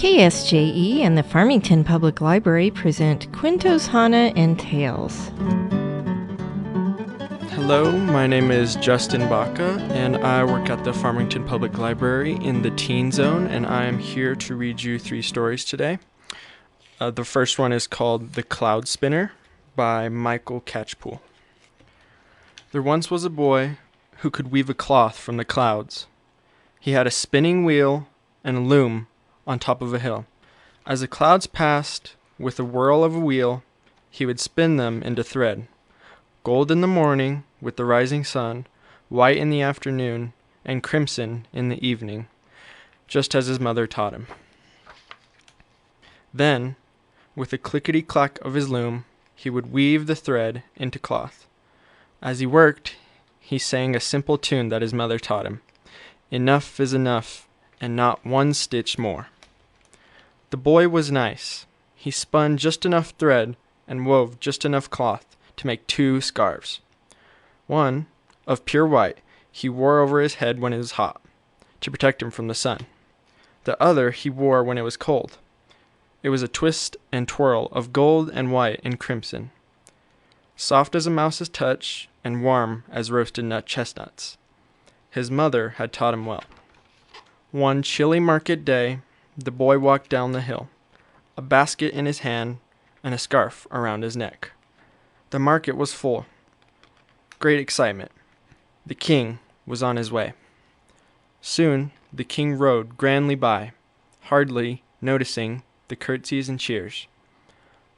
KSJE and the Farmington Public Library present Cuentos Hahne and Tales. Hello, my name is Justin Baca, and I work at the Farmington Public Library in the Teen Zone, and I am here to read you 3 stories today. The first one is called The Cloud Spinner by Michael Catchpool. There once was a boy who could weave a cloth from the clouds. He had a spinning wheel and a loom on top of a hill. As the clouds passed with a whirl of a wheel, he would spin them into thread. Gold in the morning with the rising sun, white in the afternoon, and crimson in the evening, just as his mother taught him. Then, with a clickety-clack of his loom, he would weave the thread into cloth. As he worked, he sang a simple tune that his mother taught him. Enough is enough, and not one stitch more. The boy was nice. He spun just enough thread and wove just enough cloth to make 2 scarves. One, of pure white, he wore over his head when it was hot, to protect him from the sun. The other he wore when it was cold. It was a twist and twirl of gold and white and crimson, soft as a mouse's touch and warm as roasted nut chestnuts. His mother had taught him well. One chilly market day, the boy walked down the hill, a basket in his hand and a scarf around his neck. The market was full. Great excitement. The king was on his way. Soon the king rode grandly by, hardly noticing the curtsies and cheers.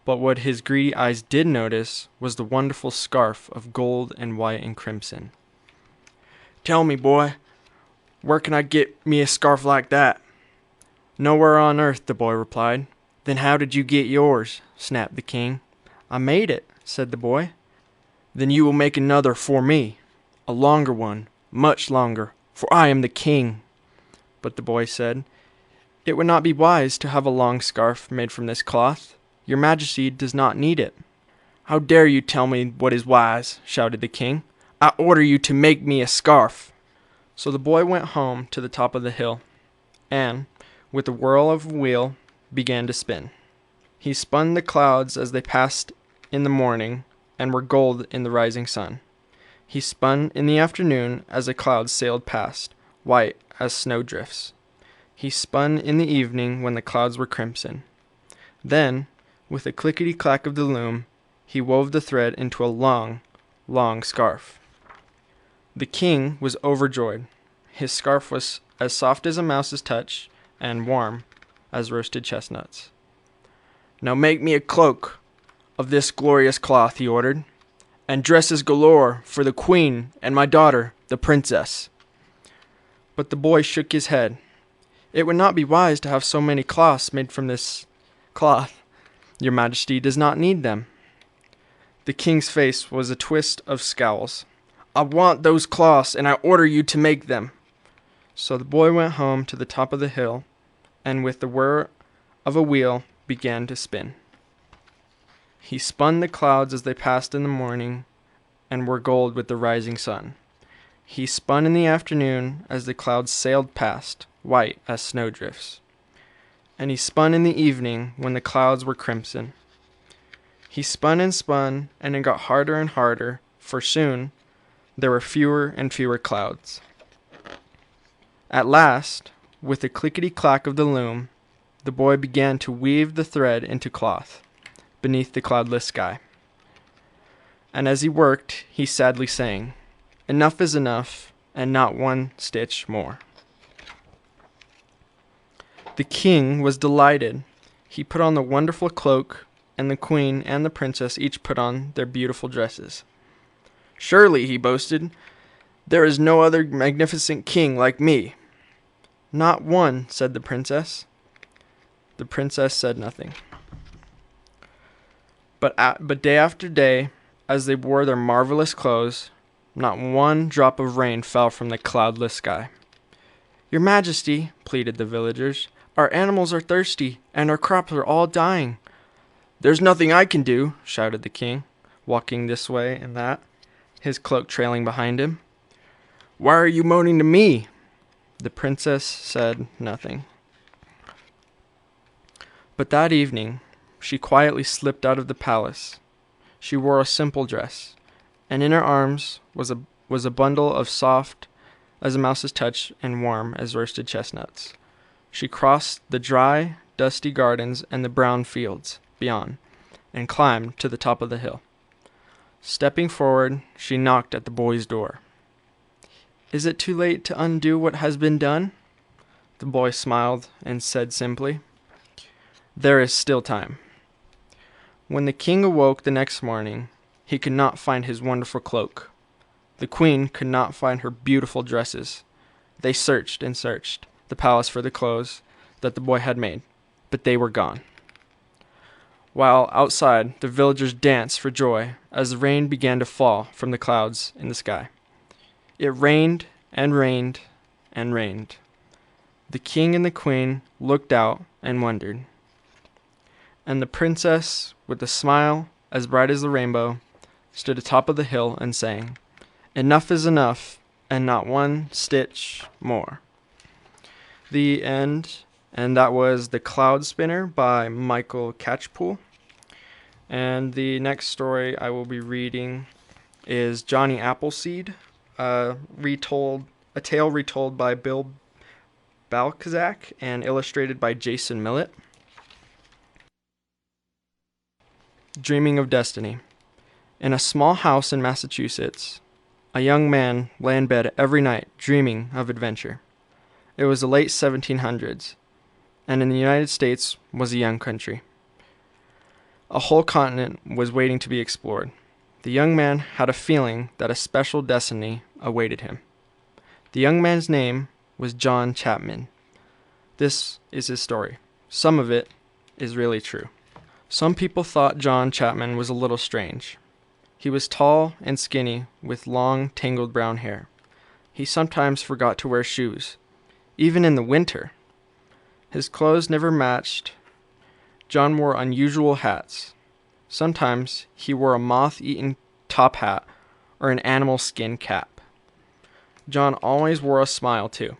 But what his greedy eyes did notice was the wonderful scarf of gold and white and crimson. "Tell me, boy, where can I get me a scarf like that?" "Nowhere on earth," the boy replied. "Then how did you get yours?" snapped the king. "I made it," said the boy. "Then you will make another for me, a longer one, much longer, for I am the king." But the boy said, "It would not be wise to have a long scarf made from this cloth. Your Majesty does not need it." "How dare you tell me what is wise?" shouted the king. "I order you to make me a scarf." So the boy went home to the top of the hill, and, with the whirl of a wheel, began to spin. He spun the clouds as they passed in the morning and were gold in the rising sun. He spun in the afternoon as the clouds sailed past, white as snowdrifts. He spun in the evening when the clouds were crimson. Then, with a clickety-clack of the loom, he wove the thread into a long, long scarf. The king was overjoyed. His scarf was as soft as a mouse's touch and warm as roasted chestnuts. "Now make me a cloak of this glorious cloth," he ordered, "and dresses galore for the queen and my daughter, the princess." But the boy shook his head. "It would not be wise to have so many cloths made from this cloth. Your Majesty does not need them." The king's face was a twist of scowls. "I want those cloths, and I order you to make them." So the boy went home to the top of the hill, and with the whir of a wheel began to spin. He spun the clouds as they passed in the morning and were gold with the rising sun. He spun in the afternoon as the clouds sailed past, white as snowdrifts. And he spun in the evening when the clouds were crimson. He spun, and it got harder and harder, for soon there were fewer and fewer clouds. At last, with a clickety-clack of the loom, the boy began to weave the thread into cloth beneath the cloudless sky. And as he worked, he sadly sang, "Enough is enough, and not one stitch more." The king was delighted. He put on the wonderful cloak, and the queen and the princess each put on their beautiful dresses. "Surely," he boasted, "there is no other magnificent king like me." "Not one," said the princess. The princess said nothing. But day after day, as they wore their marvelous clothes, not one drop of rain fell from the cloudless sky. "Your Majesty," pleaded the villagers, "our animals are thirsty, and our crops are all dying." "There's nothing I can do," shouted the king, walking this way and that, his cloak trailing behind him. "Why are you moaning to me?" The princess said nothing. But that evening, she quietly slipped out of the palace. She wore a simple dress, and in her arms was a bundle of soft as a mouse's touch and warm as roasted chestnuts. She crossed the dry, dusty gardens and the brown fields beyond, and climbed to the top of the hill. Stepping forward, she knocked at the boy's door. "Is it too late to undo what has been done?" The boy smiled and said simply, "There is still time." When the king awoke the next morning, he could not find his wonderful cloak. The queen could not find her beautiful dresses. They searched and searched the palace for the clothes that the boy had made, but they were gone. While outside, the villagers danced for joy as the rain began to fall from the clouds in the sky. It rained and rained and rained. The king and the queen looked out and wondered. And the princess, with a smile as bright as the rainbow, stood atop of the hill and sang, "Enough is enough, and not one stitch more." The end. And that was The Cloud Spinner by Michael Catchpool. And the next story I will be reading is Johnny Appleseed, a tale retold by Bill Balcziak and illustrated by Jason Millett. Dreaming of Destiny. In a small house in Massachusetts, a young man lay in bed every night dreaming of adventure. It was the late 1700s, and in the United States was a young country. A whole continent was waiting to be explored. The young man had a feeling that a special destiny awaited him. The young man's name was John Chapman. This is his story. Some of it is really true. Some people thought John Chapman was a little strange. He was tall and skinny with long, tangled brown hair. He sometimes forgot to wear shoes, even in the winter. His clothes never matched. John wore unusual hats. Sometimes he wore a moth-eaten top hat or an animal skin cap. John always wore a smile, too.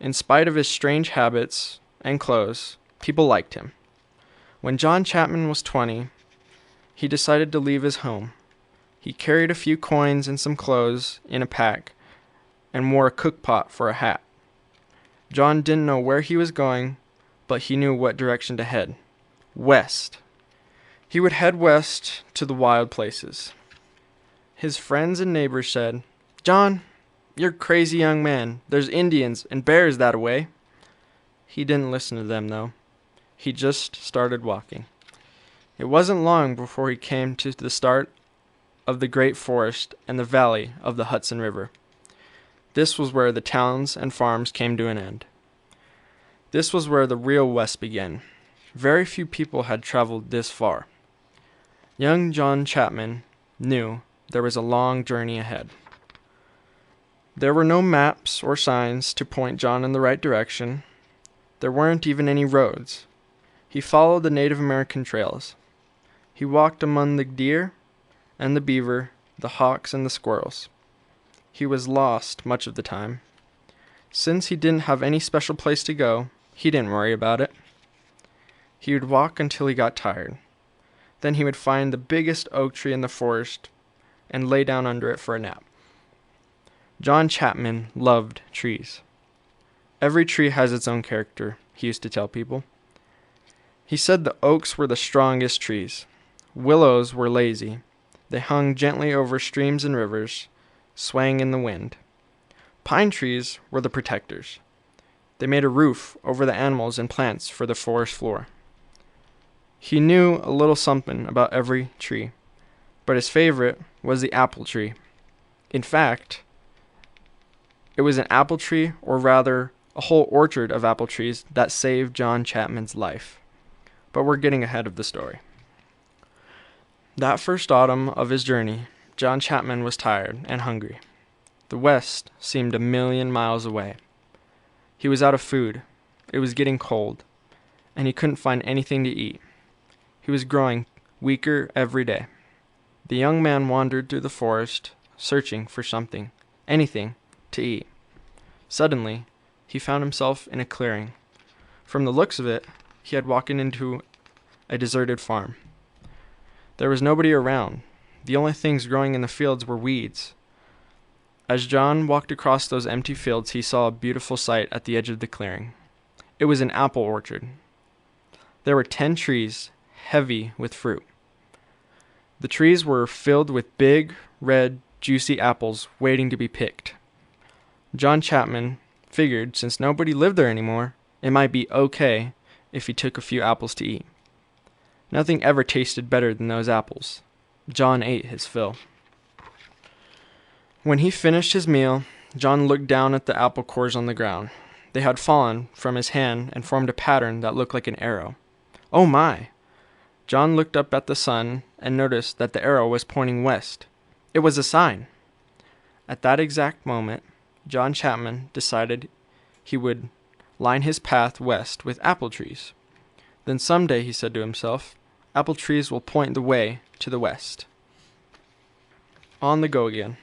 In spite of his strange habits and clothes, people liked him. When John Chapman was 20, he decided to leave his home. He carried a few coins and some clothes in a pack and wore a cookpot for a hat. John didn't know where he was going, but he knew what direction to head. West. He would head west to the wild places. His friends and neighbors said, "John, you're a crazy young man. There's Indians and bears that way." He didn't listen to them, though. He just started walking. It wasn't long before he came to the start of the great forest and the valley of the Hudson River. This was where the towns and farms came to an end. This was where the real West began. Very few people had traveled this far. Young John Chapman knew there was a long journey ahead. There were no maps or signs to point John in the right direction. There weren't even any roads. He followed the Native American trails. He walked among the deer and the beaver, the hawks and the squirrels. He was lost much of the time. Since he didn't have any special place to go, he didn't worry about it. He would walk until he got tired. Then he would find the biggest oak tree in the forest and lay down under it for a nap. John Chapman loved trees. Every tree has its own character, he used to tell people. He said the oaks were the strongest trees. Willows were lazy. They hung gently over streams and rivers, swaying in the wind. Pine trees were the protectors. They made a roof over the animals and plants for the forest floor. He knew a little something about every tree, but his favorite was the apple tree. In fact, it was an apple tree, or rather, a whole orchard of apple trees that saved John Chapman's life. But we're getting ahead of the story. That first autumn of his journey, John Chapman was tired and hungry. The West seemed a million miles away. He was out of food. It was getting cold, and he couldn't find anything to eat. He was growing weaker every day. The young man wandered through the forest, searching for something, anything, to eat. Suddenly, he found himself in a clearing. From the looks of it, he had walked into a deserted farm. There was nobody around. The only things growing in the fields were weeds. As John walked across those empty fields, he saw a beautiful sight at the edge of the clearing. It was an apple orchard. There were 10 trees, heavy with fruit. The trees were filled with big, red, juicy apples waiting to be picked. John Chapman figured since nobody lived there anymore, it might be okay if he took a few apples to eat. Nothing ever tasted better than those apples. John ate his fill. When he finished his meal, John looked down at the apple cores on the ground. They had fallen from his hand and formed a pattern that looked like an arrow. Oh my! John looked up at the sun and noticed that the arrow was pointing west. It was a sign. At that exact moment, John Chapman decided he would line his path west with apple trees. Then someday, he said to himself, apple trees will point the way to the west. On the go again.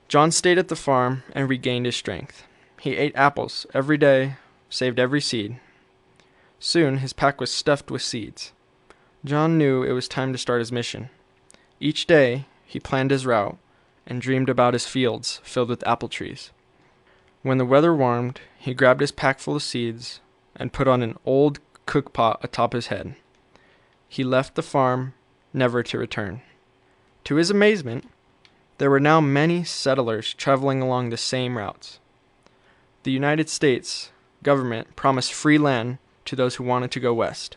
John stayed at the farm and regained his strength. He ate apples every day, saved every seed. Soon his pack was stuffed with seeds. John knew it was time to start his mission. Each day he planned his route and dreamed about his fields filled with apple trees. When the weather warmed, he grabbed his pack full of seeds and put on an old cook pot atop his head. He left the farm, never to return. To his amazement, there were now many settlers traveling along the same routes. The United States government promised free land to those who wanted to go west.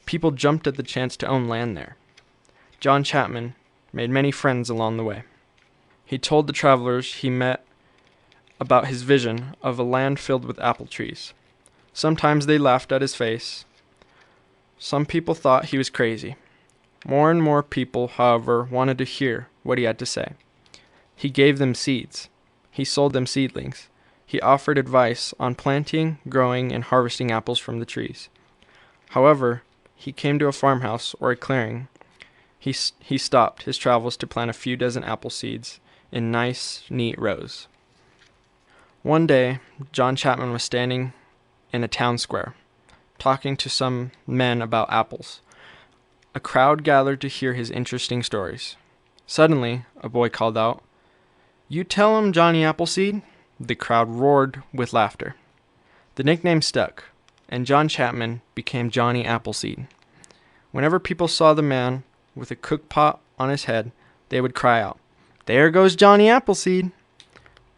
People jumped at the chance to own land there. John Chapman made many friends along the way. He told the travelers he met about his vision of a land filled with apple trees. Sometimes they laughed at his face. Some people thought he was crazy. More and more people, however, wanted to hear what he had to say. He gave them seeds. He sold them seedlings. He offered advice on planting, growing, and harvesting apples from the trees. However, he came to a farmhouse or a clearing. He stopped his travels to plant a few dozen apple seeds in nice, neat rows. One day, John Chapman was standing in a town square, talking to some men about apples. A crowd gathered to hear his interesting stories. Suddenly, a boy called out, "You tell him, Johnny Appleseed." The crowd roared with laughter. The nickname stuck, and John Chapman became Johnny Appleseed. Whenever people saw the man with a cook pot on his head, they would cry out, "There goes Johnny Appleseed."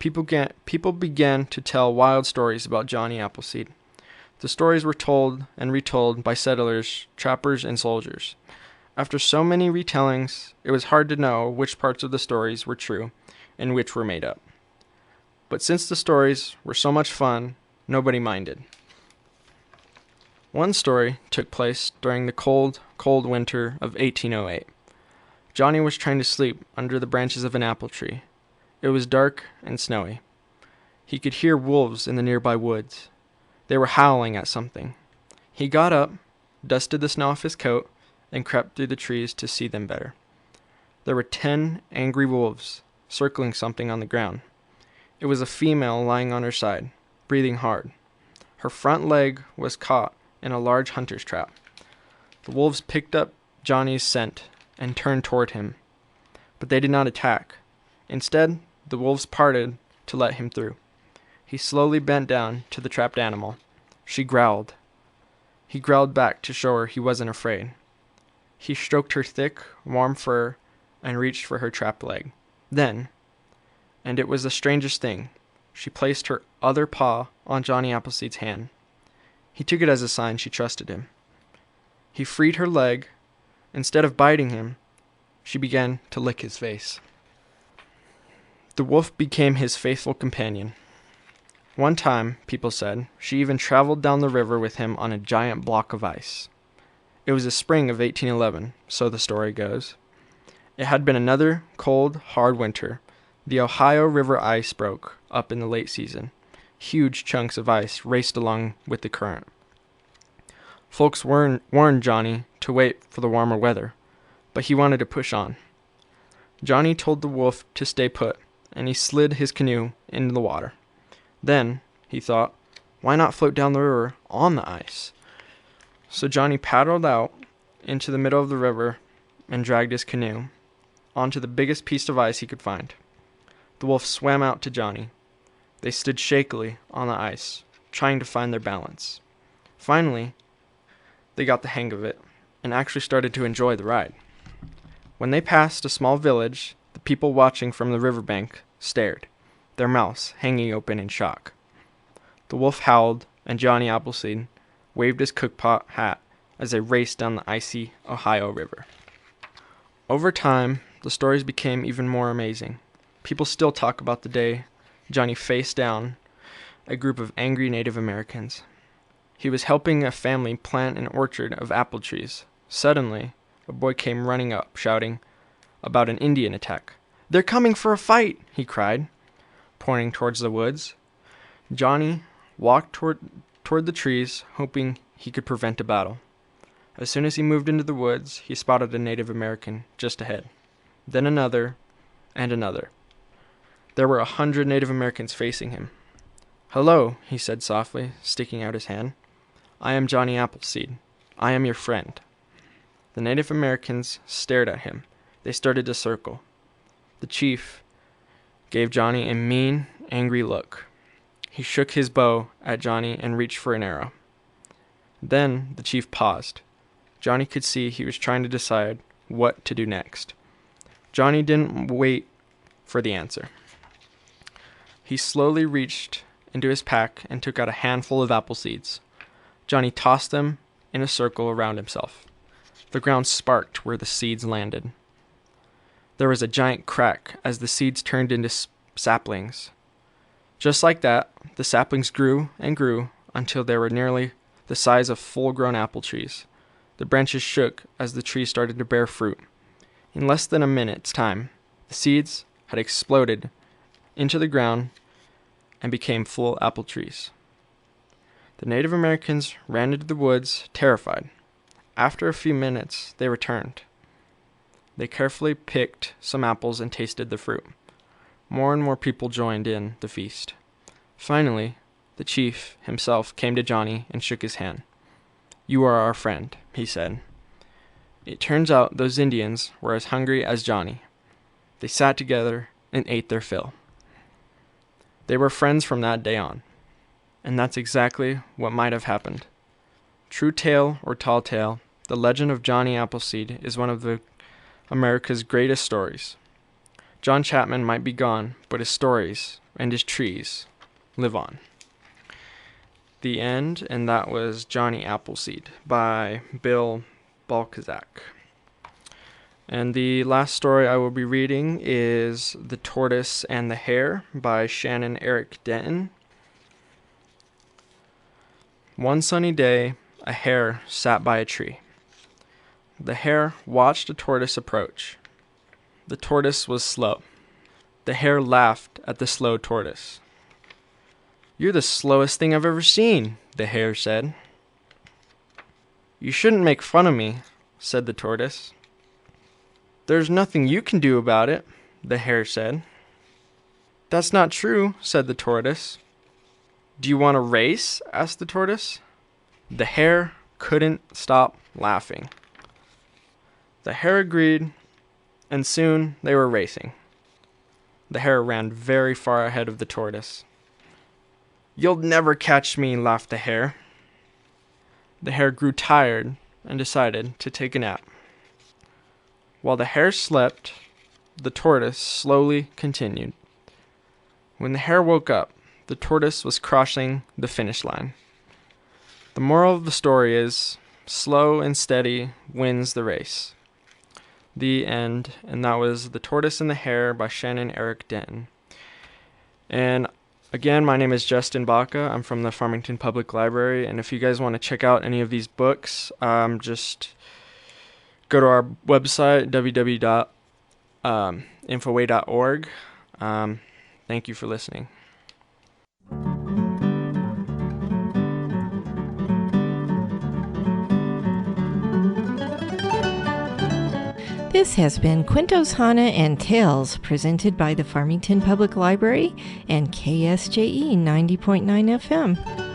People began to tell wild stories about Johnny Appleseed. The stories were told and retold by settlers, trappers, and soldiers. After so many retellings, it was hard to know which parts of the stories were true and which were made up. But since the stories were so much fun, nobody minded. One story took place during the cold, cold winter of 1808. Johnny was trying to sleep under the branches of an apple tree. It was dark and snowy. He could hear wolves in the nearby woods. They were howling at something. He got up, dusted the snow off his coat, and crept through the trees to see them better. There were 10 angry wolves circling something on the ground. It was a female lying on her side, breathing hard. Her front leg was caught in a large hunter's trap. The wolves picked up Johnny's scent and turned toward him, but they did not attack. Instead, the wolves parted to let him through. He slowly bent down to the trapped animal. She growled. He growled back to show her he wasn't afraid. He stroked her thick, warm fur and reached for her trapped leg. Then, and it was the strangest thing, she placed her other paw on Johnny Appleseed's hand. He took it as a sign she trusted him. He freed her leg. Instead of biting him, she began to lick his face. The wolf became his faithful companion. One time, people said, she even traveled down the river with him on a giant block of ice. It was the spring of 1811, so the story goes. It had been another cold, hard winter. The Ohio River ice broke up in the late season. Huge chunks of ice raced along with the current. Folks warned Johnny to wait for the warmer weather, but he wanted to push on. Johnny told the wolf to stay put, and he slid his canoe into the water. Then, he thought, why not float down the river on the ice? So Johnny paddled out into the middle of the river and dragged his canoe onto the biggest piece of ice he could find. The wolf swam out to Johnny. They stood shakily on the ice, trying to find their balance. Finally, they got the hang of it and actually started to enjoy the ride. When they passed a small village, the people watching from the riverbank stared, their mouths hanging open in shock. The wolf howled, and Johnny Appleseed waved his cookpot hat as they raced down the icy Ohio River. Over time, the stories became even more amazing. People still talk about the day Johnny faced down a group of angry Native Americans. He was helping a family plant an orchard of apple trees. Suddenly, a boy came running up, shouting about an Indian attack. "They're coming for a fight," he cried, pointing towards the woods. Johnny walked toward the trees, hoping he could prevent a battle. As soon as he moved into the woods, he spotted a Native American just ahead. Then another, and another. There were 100 Native Americans facing him. "Hello," he said softly, sticking out his hand. "I am Johnny Appleseed. I am your friend." The Native Americans stared at him. They started to circle. The chief gave Johnny a mean, angry look. He shook his bow at Johnny and reached for an arrow. Then the chief paused. Johnny could see he was trying to decide what to do next. Johnny didn't wait for the answer. He slowly reached into his pack and took out a handful of apple seeds. Johnny tossed them in a circle around himself. The ground sparked where the seeds landed. There was a giant crack as the seeds turned into saplings. Just like that, the saplings grew and grew until they were nearly the size of full-grown apple trees. The branches shook as the trees started to bear fruit. In less than a minute's time, the seeds had exploded into the ground and became full apple trees. The Native Americans ran into the woods, terrified. After a few minutes, they returned. They carefully picked some apples and tasted the fruit. More and more people joined in the feast. Finally, the chief himself came to Johnny and shook his hand. "You are our friend," he said. It turns out those Indians were as hungry as Johnny. They sat together and ate their fill. They were friends from that day on. And that's exactly what might have happened. True tale or tall tale, the legend of Johnny Appleseed is one of America's greatest stories. John Chapman might be gone, but his stories and his trees live on. The end, and that was Johnny Appleseed by Bill Balcziak. And the last story I will be reading is The Tortoise and the Hare by Shannon Denton. One sunny day, a hare sat by a tree. The hare watched a tortoise approach. The tortoise was slow. The hare laughed at the slow tortoise. "You're the slowest thing I've ever seen," the hare said. "You shouldn't make fun of me," said the tortoise. "There's nothing you can do about it," the hare said. "That's not true," said the tortoise. "Do you want to race?" asked the tortoise. The hare couldn't stop laughing. The hare agreed, and soon they were racing. The hare ran very far ahead of the tortoise. "You'll never catch me," laughed the hare. The hare grew tired and decided to take a nap. While the hare slept, the tortoise slowly continued. When the hare woke up, the tortoise was crossing the finish line. The moral of the story is, slow and steady wins the race. The end, and that was The Tortoise and the Hare by Shannon Denton. And again, my name is Justin Baca. I'm from the Farmington Public Library, and if you guys want to check out any of these books, just go to our website, www.infoway.org. Thank you for listening. This has been Cuentos Hahne and Tales, presented by the Farmington Public Library and KSJE 90.9 FM.